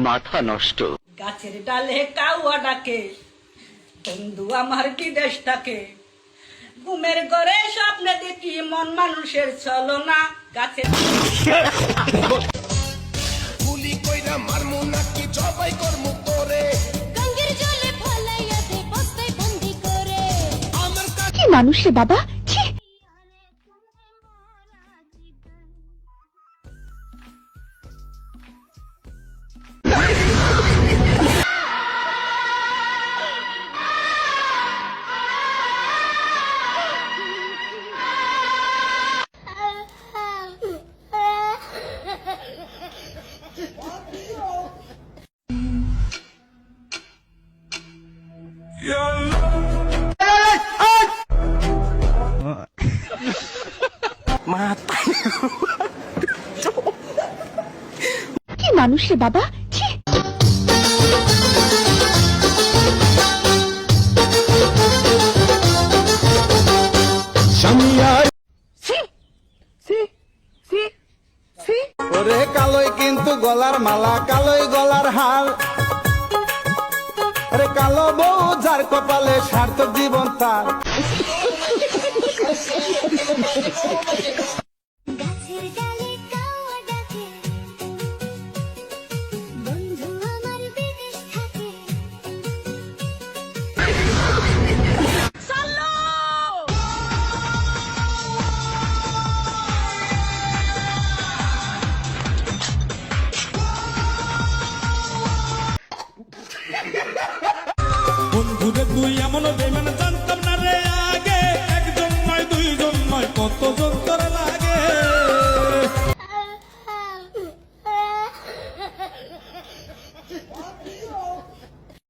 মাথা নষ্ট। গাছের ডালে কাউয়া ডাকে, বন্ধু আমার বিদেশ থাকে। ঘুমের ঘরে স্বপ্নে দেখি মন মানুষের ছলনা। গাছের গুলি কইরা মারমু নাকি জবাই করমু তোরে, গঙ্গের জলে ফলাইয়া দে বস্তায় বন্দি করে। আমার কি মানুষ রে বাবা, ছি। কি মানুষ রে বাবা, ছি। ওরে কালোই কিন্তু গলার মালা, কালোই গলার হার। আরে কালো বউ যার কপালে সার্থক জীবন তার। গাছের ডালে কাউয়া ডাকে, বন্ধু আমার বিদেশ থাকে। বন্ধুরে তুই এমন বেমান জানতাম না রে আগে, একজন নয় দুইজন নয় কতজন তোরে লাগে।